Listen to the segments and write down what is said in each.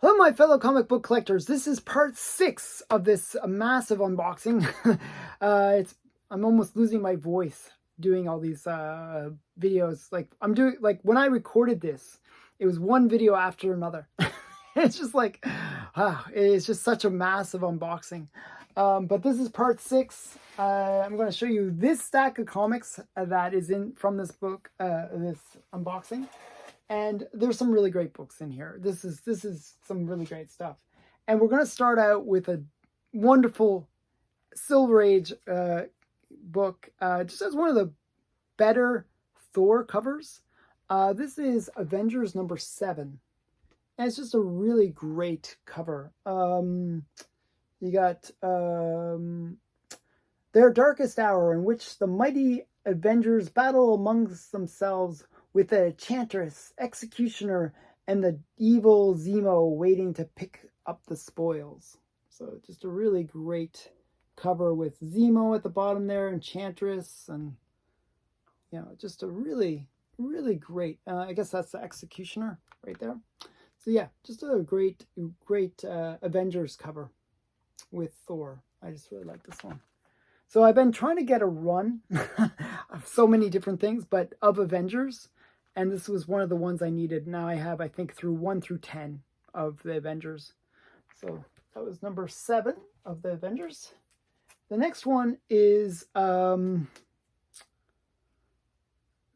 Hello, my fellow comic book collectors. This is part 6 of this massive unboxing. I'm almost losing my voice doing all these videos. Like when I recorded this, it was one video after another. It's just like, it's just such a massive unboxing. But this is part 6. I'm going to show you this stack of comics that is from this book, this unboxing. And there's some really great books in here. This is some really great stuff. And we're going to start out with a wonderful Silver Age book. Just as one of the better Thor covers. This is Avengers number 7. And it's just a really great cover. You got their darkest hour, in which the mighty Avengers battle amongst themselves with a Enchantress, Executioner, and the evil Zemo waiting to pick up the spoils. So just a really great cover with Zemo at the bottom there, Enchantress, and just a really, really great, I guess that's the Executioner right there. So yeah, just a great Avengers cover with Thor. I just really like this one. So I've been trying to get a run of so many different things, but of Avengers. And this was one of the ones I needed. Now I have, I think, through 1 through 10 of the Avengers. So that was number 7 of the Avengers. The next one is,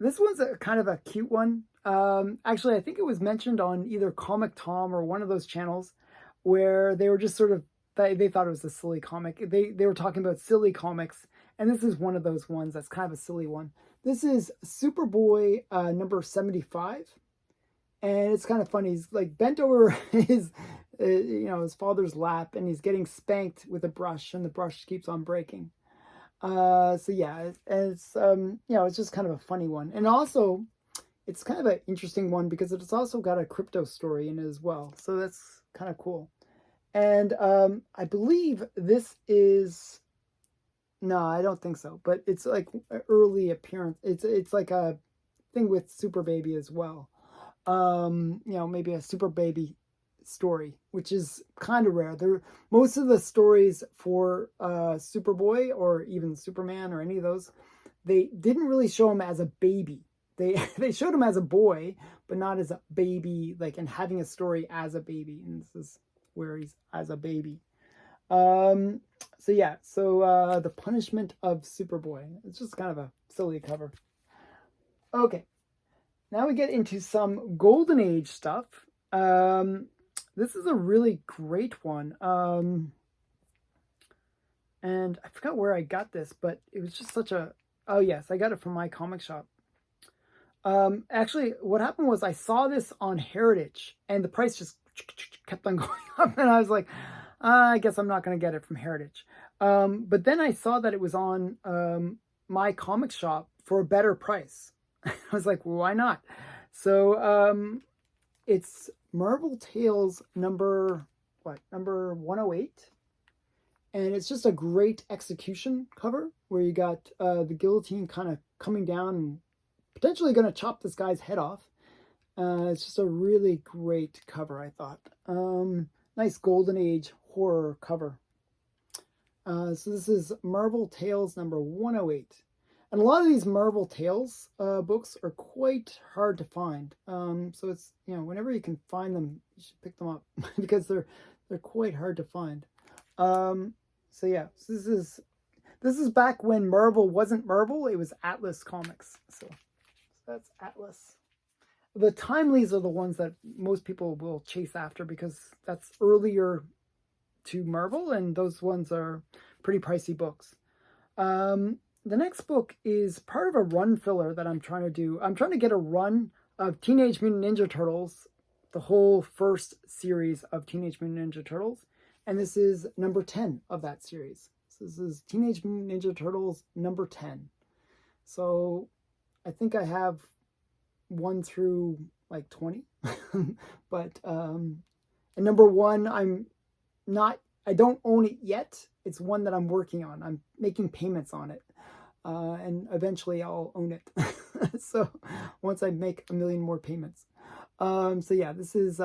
this one's kind of a cute one. Actually, I think it was mentioned on either Comic Tom or one of those channels where they were just sort of, they thought it was a silly comic. They were talking about silly comics. And this is one of those ones that's kind of a silly one. This is Superboy number 75, and it's kind of funny. He's like bent over his father's lap, and he's getting spanked with a brush, and the brush keeps on breaking. So yeah, it's it's just kind of a funny one, and also it's kind of an interesting one because it's also got a crypto story in it as well. So that's kind of cool. And I believe this is. No, I don't think so. But it's like an early appearance. It's like a thing with Super Baby as well. Maybe a Super Baby story, which is kind of rare. Most of the stories for Superboy or even Superman or any of those, they didn't really show him as a baby. They showed him as a boy, but not as a baby, like, and having a story as a baby. And this is where he's as a baby. So yeah, The Punishment of Superboy. It's just kind of a silly cover. Okay, now we get into some Golden Age stuff. This is a really great one. And I forgot where I got this, but it was just such a... Oh yes, I got it from my comic shop. Actually, what happened was I saw this on Heritage, and the price just kept on going up, and I was like... I guess I'm not going to get it from Heritage. But then I saw that it was on my comic shop for a better price. I was like, well, why not? So it's Marvel Tales number 108. And it's just a great execution cover where you got the guillotine kind of coming down and potentially going to chop this guy's head off. It's just a really great cover, I thought. Nice Golden Age horror cover. So this is Marvel Tales number 108. And a lot of these Marvel Tales books are quite hard to find. So it's, whenever you can find them, you should pick them up because they're quite hard to find. So yeah, so this is back when Marvel wasn't Marvel, it was Atlas Comics. So that's Atlas. The Timelies are the ones that most people will chase after because that's earlier to Marvel, and those ones are pretty pricey books. The next book is part of a run filler that I'm trying to do. I'm trying to get a run of Teenage Mutant Ninja Turtles, the whole first series of Teenage Mutant Ninja Turtles, and this is number 10 of that series. So this is Teenage Mutant Ninja Turtles number 10. So I think I have 1 through like 20. But and number 1, I don't own it yet. It's one that I'm working on. I'm making payments on it. And eventually I'll own it. So once I make a million more payments. So yeah, this is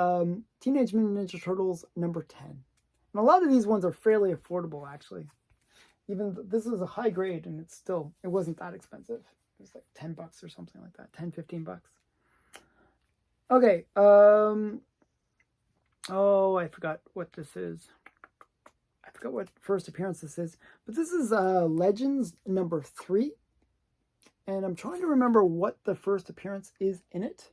Teenage Mutant Ninja Turtles number 10. And a lot of these ones are fairly affordable, actually. Even this is a high grade, and it wasn't that expensive. It was like $10 or something like that, 10, 15 bucks. Okay, oh, I forgot what this is. I forgot what first appearance this is, but this is Legends number 3. And I'm trying to remember what the first appearance is in it,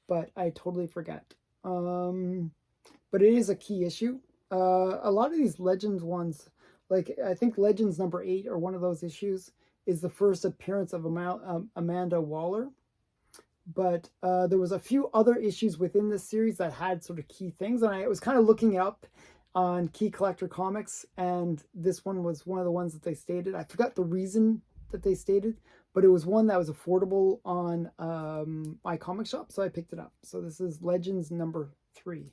but I totally forget. But it is a key issue. A lot of these Legends ones, like I think Legends number 8 or one of those issues, is the first appearance of Amanda Waller. But there was a few other issues within this series that had sort of key things, and I was kind of looking up on Key Collector Comics, and this one was one of the ones that they stated. I forgot the reason that they stated, but it was one that was affordable on my comic shop, so I picked it up. So this is Legends number 3.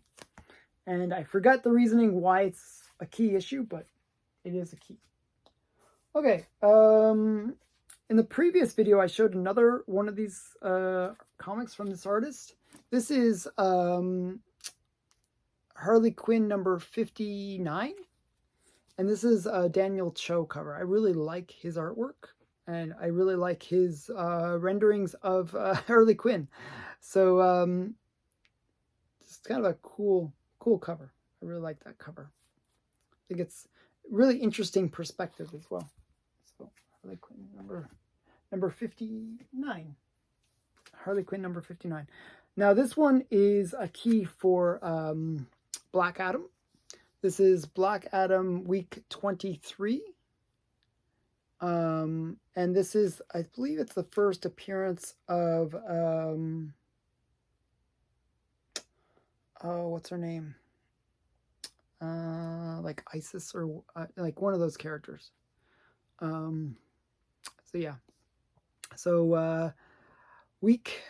And I forgot the reasoning why it's a key issue, but it is a key. Okay, in the previous video, I showed another one of these comics from this artist. This is Harley Quinn number 59. And this is a Daniel Cho cover. I really like his artwork. And I really like his renderings of Harley Quinn. So it's kind of a cool cover. I really like that cover. I think it's really interesting perspective as well. So Harley Quinn number 59. Harley Quinn number 59. Now this one is a key for Black Adam. This is Black Adam week 23. And this is, I believe it's the first appearance of oh, what's her name? Like Isis or like one of those characters. So yeah. So week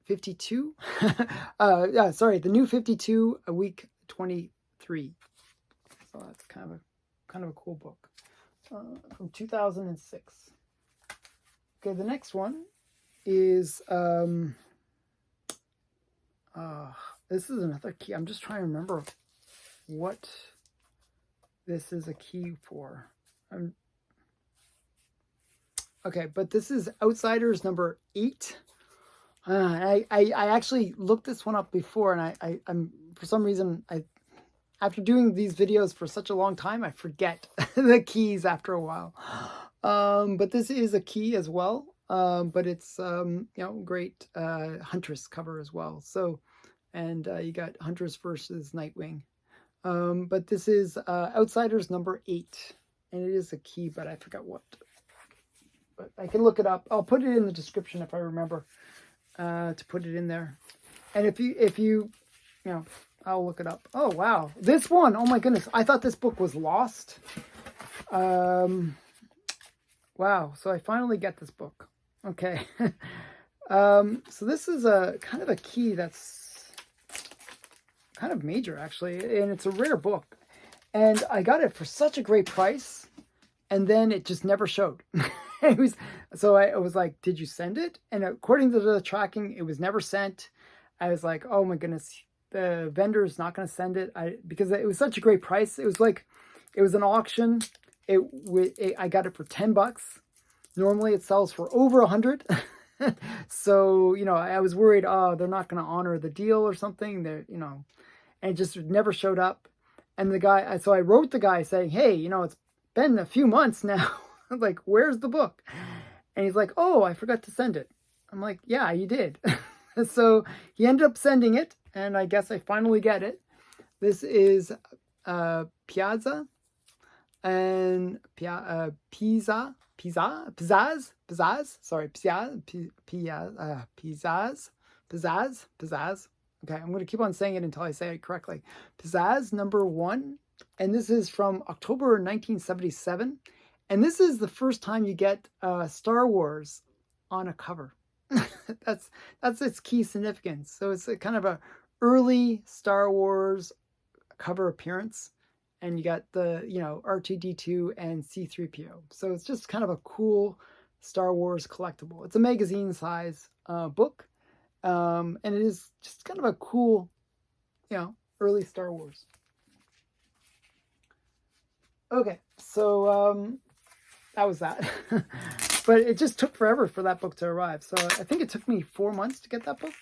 52. Yeah, sorry, the new 52, week 23. So that's kind of a cool book from 2006. Okay, the next one is this is another key. I'm just trying to remember what this is a key for. Okay, but this is Outsiders number 8. I actually looked this one up before, and I'm for some reason after doing these videos for such a long time, I forget the keys after a while. But this is a key as well. But it's you know, great Huntress cover as well. So, and you got Huntress versus Nightwing. But this is Outsiders number 8, and it is a key, but I forgot what. But I can look it up. I'll put it in the description if I remember to put it in there. And if you know, I'll look it up. Oh wow, this one! Oh my goodness, I thought this book was lost. Wow, so I finally get this book. Okay. So this is a kind of a key that's kind of major, actually, and it's a rare book. And I got it for such a great price, and then it just never showed. I was like, did you send it? And according to the tracking, it was never sent. I was like, oh my goodness, the vendor's not going to send it. Because it was such a great price. It was like, it was an auction. I got it for $10. Normally it sells for over 100. So, you know, I was worried, oh, they're not going to honor the deal or something. They're, you know, and it just never showed up. And the guy, so I wrote the guy saying, hey, you know, it's been a few months now. Like, where's the book? And he's like, oh, I forgot to send it. I'm like, yeah, you did. So he ended up sending it, and I guess I finally get it. This is Piazza and Pizzazz. Sorry, Pizzazz. Okay, I'm going to keep on saying it until I say it correctly. Pizzazz number 1, and this is from October 1977. And this is the first time you get Star Wars on a cover. That's its key significance. So it's a kind of a early Star Wars cover appearance, and you got the, you know, R2-D2 and C-3PO. So it's just kind of a cool Star Wars collectible. It's a magazine size book, And it is just kind of a cool, early Star Wars. Okay, so that was that. But it just took forever for that book to arrive. So I think it took me 4 months to get that book.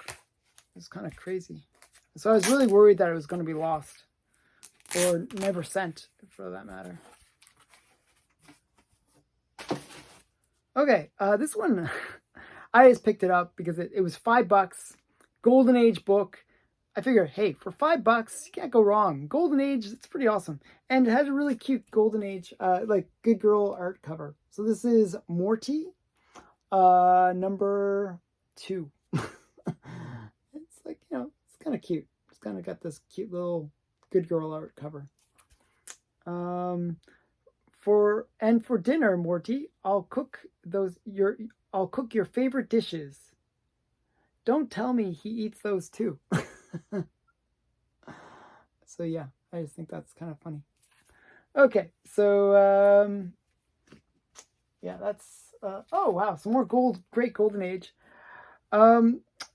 It's kind of crazy. So I was really worried that it was going to be lost or never sent, for that matter. Okay, this one, I just picked it up because it was $5. Golden Age book. I figured, hey, for $5, you can't go wrong. Golden Age, it's pretty awesome. And it has a really cute Golden Age, like, good girl art cover. So this is Morty, number 2. It's like, it's kind of cute. It's kind of got this cute little good girl art cover. For dinner, Morty, I'll cook your favorite dishes. Don't tell me he eats those too. So yeah, I just think that's kind of funny. Okay, so yeah, that's oh wow, some more great Golden Age.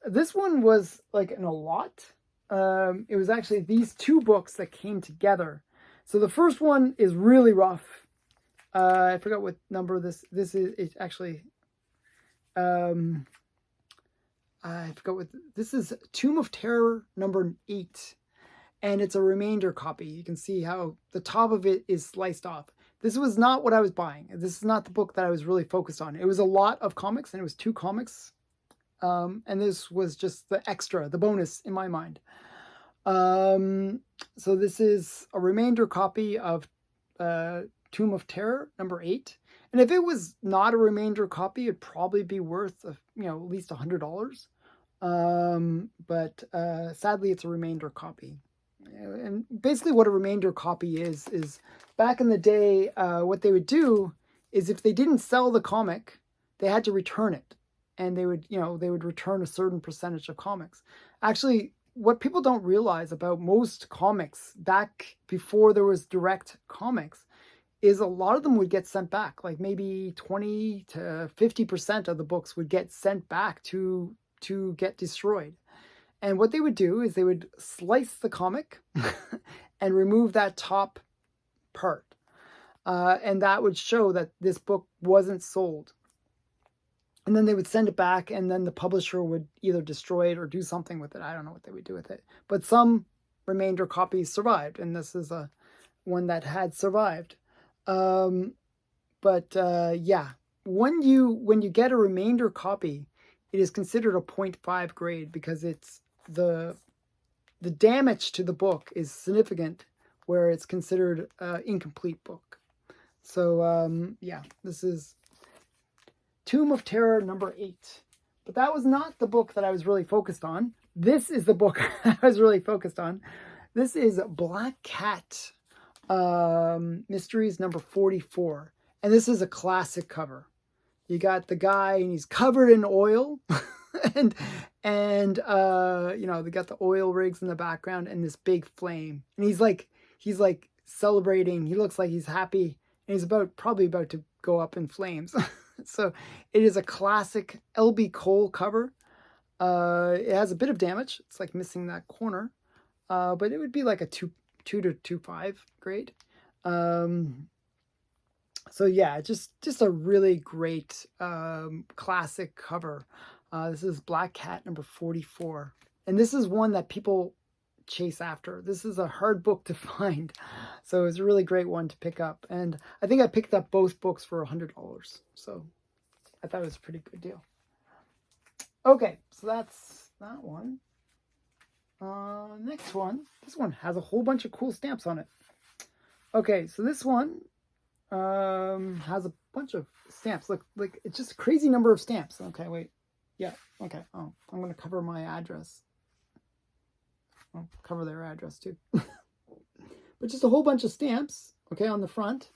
This one was like in a lot. It was actually these 2 books that came together. So the first one is really rough. I forgot what number this is. It's actually I forgot what this is. Tomb of Terror number 8, and it's a remainder copy. You can see how the top of it is sliced off. This was not what I was buying. This is not the book that I was really focused on. It was a lot of comics, and it was 2 comics, and this was just the extra, the bonus in my mind. So this is a remainder copy of Tomb of Terror number 8. And if it was not a remainder copy, it'd probably be worth, at least $100. But sadly, it's a remainder copy. And basically what a remainder copy is back in the day, what they would do is if they didn't sell the comic, they had to return it. And they would return a certain percentage of comics. Actually, what people don't realize about most comics back before there was direct comics is a lot of them would get sent back. Like maybe 20 to 50% of the books would get sent back to get destroyed. And what they would do is they would slice the comic and remove that top part. And that would show that this book wasn't sold. And then they would send it back, and then the publisher would either destroy it or do something with it. I don't know what they would do with it. But some remainder copies survived, and this is one that had survived. Yeah, when you get a remainder copy, it is considered a 0.5 grade because it's the damage to the book is significant, where it's considered an incomplete book. So yeah, this is Tomb of Terror number 8. But that was not the book that I was really focused on. This is the book I was really focused on. This is Black Cat Mysteries number 44. And this is a classic cover. You got the guy and he's covered in oil. and they got the oil rigs in the background and this big flame. And he's like celebrating. He looks like he's happy. And he's probably about to go up in flames. So it is a classic LB Cole cover. It has a bit of damage. It's like missing that corner. But it would be like a 2 to 2.5 grade. So yeah, just a really great classic cover. This is Black Cat number 44. And this is one that people chase after. This is a hard book to find. So it's a really great one to pick up. And I think I picked up both books for $100. So I thought it was a pretty good deal. Okay, so that's that one. Next one. This one has a whole bunch of cool stamps on it. Okay, so this one has a bunch of stamps. Look, like it's just a crazy number of stamps. Okay, wait. Yeah, okay. Oh, I'm going to cover my address. I'll cover their address too. But just a whole bunch of stamps, okay, on the front.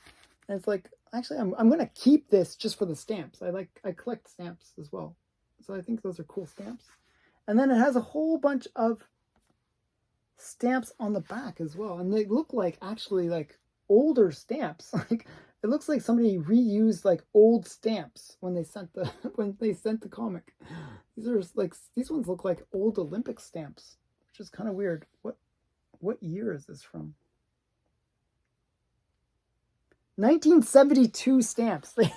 And it's like, actually, I'm going to keep this just for the stamps. I collect stamps as well. So I think those are cool stamps. And then it has a whole bunch of stamps on the back as well. And they look like, actually, like older stamps. Like It looks like somebody reused like old stamps when they sent the the comic. These are like, these ones look like old Olympic stamps, which is kind of weird. What year is this from? 1972 stamps. They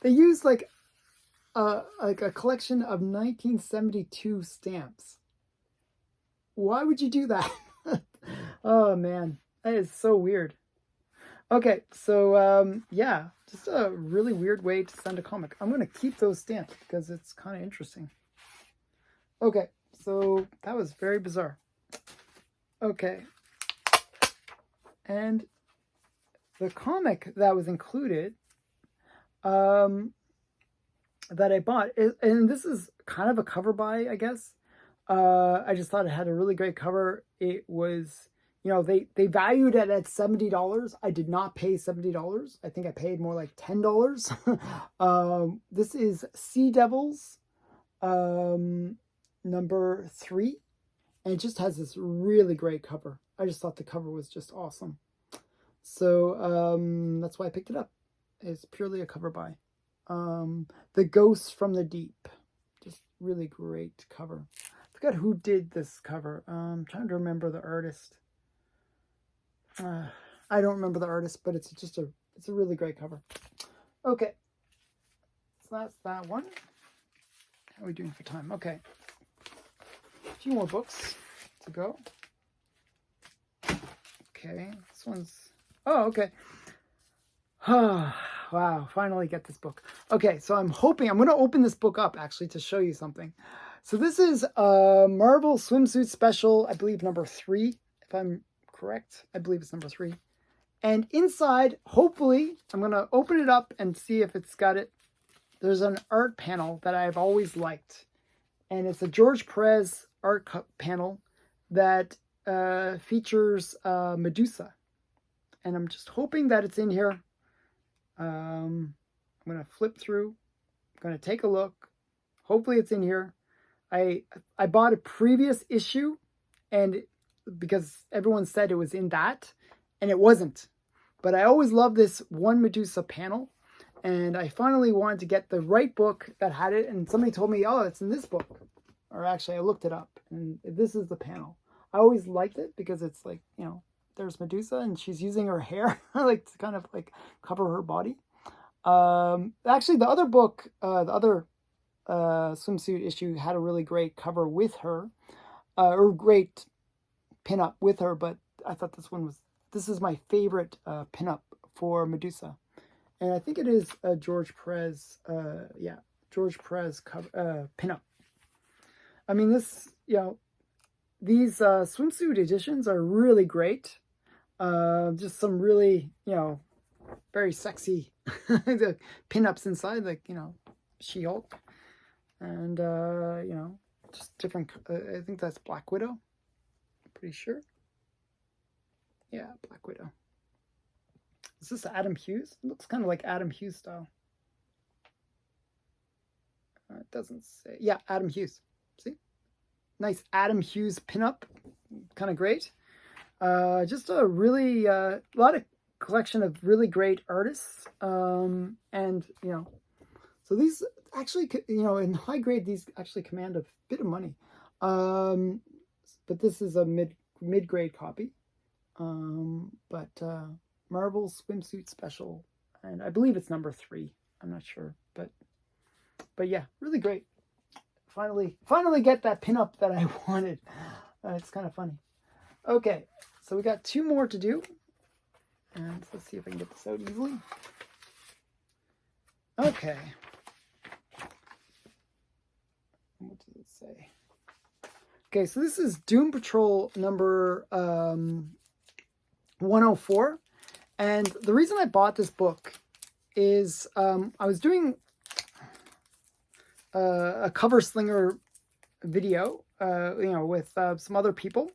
used like a collection of 1972 stamps. Why would you do that? Oh man, that is so weird. Okay, so yeah, just a really weird way to send a comic. I'm gonna keep those stamps because it's kind of interesting. Okay, so that was very bizarre. Okay, and the comic that was included, that I bought, and this is kind of a cover buy, I guess. I just thought it had a really great cover. It was, they valued it at $70. I did not pay $70. I think I paid more like $10. This is Sea Devils, number 3, and it just has this really great cover. I just thought the cover was just awesome. So that's why I picked it up. It's purely a cover buy. The Ghosts from the Deep, just really great cover. I forgot who did this cover. I'm trying to remember the artist. I don't remember the artist, but it's a really great cover. Okay, so that's that one. How are we doing for time? Okay, a few more books to go. Okay, this one's, oh, okay. Wow, finally get this book. Okay, so I'm hoping, I'm going to open this book up actually to show you something. So this is a Marvel Swimsuit Special, I believe number 3, if I'm correct. I believe it's number 3. And inside, hopefully, I'm going to open it up and see if it's got it. There's an art panel that I've always liked. And it's a George Perez art panel that features Medusa. And I'm just hoping that it's in here. I'm going to flip through. I'm going to take a look. Hopefully it's in here. I bought a previous issue, and because everyone said it was in that, and it wasn't. But I always loved this one Medusa panel, and I finally wanted to get the right book that had it, and somebody told me, oh, it's in this book. Or actually, I looked it up, and this is the panel. I always liked it because it's like, there's Medusa, and she's using her hair like to kind of like cover her body. Actually, the other book, the other swimsuit issue had a really great cover with her, or great pinup with her, but I thought this is my favorite pinup for Medusa. And I think it is a George Perez, George Perez cover, pinup. I mean, these swimsuit editions are really great. Just some really, very sexy the pinups inside, like, She-Hulk. And, just different, I think that's Black Widow. Pretty sure. Yeah, Black Widow. Is this Adam Hughes? It looks kind of like Adam Hughes style. It doesn't say. Yeah, Adam Hughes. See? Nice Adam Hughes pinup. Kind of great. Just a really, lot of collection of really great artists. And, so these actually, in high grade, these actually command a bit of money. But this is a mid-grade copy. But Marvel Swimsuit Special, and I believe it's number 3. I'm not sure, but yeah, really great. Finally get that pinup that I wanted. It's kind of funny. Okay, so we got 2 more to do, and let's see if I can get this out easily. Okay. What does it say? Okay, so this is Doom Patrol number 104. And the reason I bought this book is I was doing a cover slinger video, with some other people,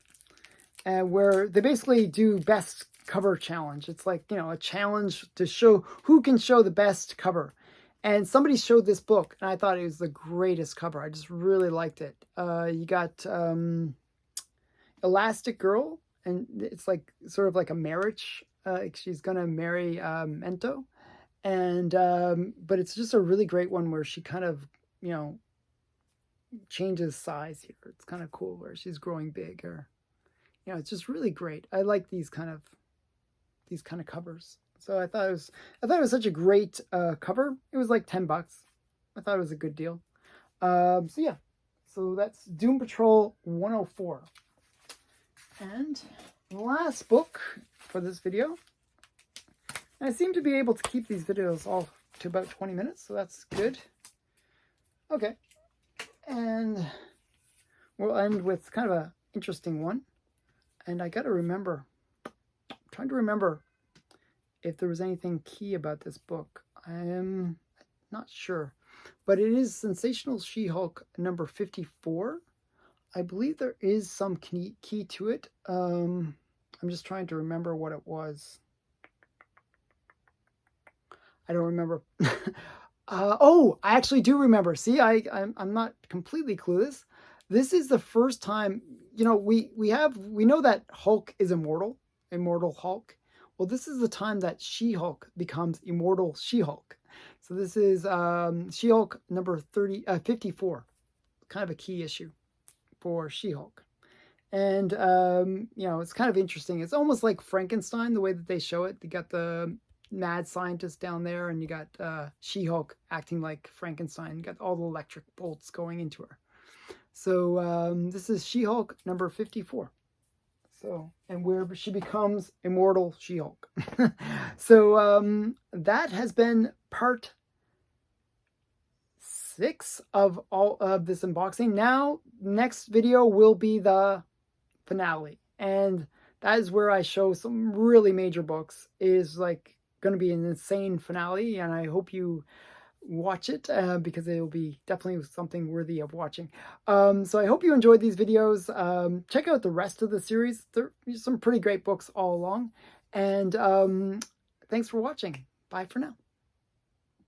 where they basically do best cover challenge. It's like, a challenge to show who can show the best cover. And somebody showed this book, and I thought it was the greatest cover. I just really liked it. You got Elastic Girl, and it's like sort of like a marriage she's gonna marry Mento, and but it's just a really great one where she kind of, you know, changes size here. It's kind of cool where she's growing big, or you know, it's just really great. I like these kind of covers. So I thought it was such a great cover. It was like $10. I thought it was a good deal. So yeah, so that's Doom Patrol 104. And last book for this video. And I seem to be able to keep these videos all to about 20 minutes, so that's good. Okay, and we'll end with kind of an interesting one. And I got to remember, I'm trying to remember if there was anything key about this book. I am not sure, but it is Sensational She-Hulk number 54. I believe there is some key to it. I'm just trying to remember what it was. I don't remember. Oh, I actually do remember. See, I'm not completely clueless. This is the first time, you know, we know that Hulk is immortal Hulk. Well, this is the time that She-Hulk becomes immortal She-Hulk. So this is She-Hulk number 54, kind of a key issue for She-Hulk. And, you know, it's kind of interesting. It's almost like Frankenstein, the way that they show it. They got the mad scientist down there, and you got She-Hulk acting like Frankenstein. You got all the electric bolts going into her. So this is She-Hulk number 54. So, and where she becomes immortal She-Hulk. So that has been part 6 of all of this unboxing. Now, next video will be the finale, and that is where I show some really major books. It is like going to be an insane finale, and I hope you watch it because it will be definitely something worthy of watching. So I hope you enjoyed these videos. Check out the rest of the series. There's some pretty great books all along, and thanks for watching. Bye for now.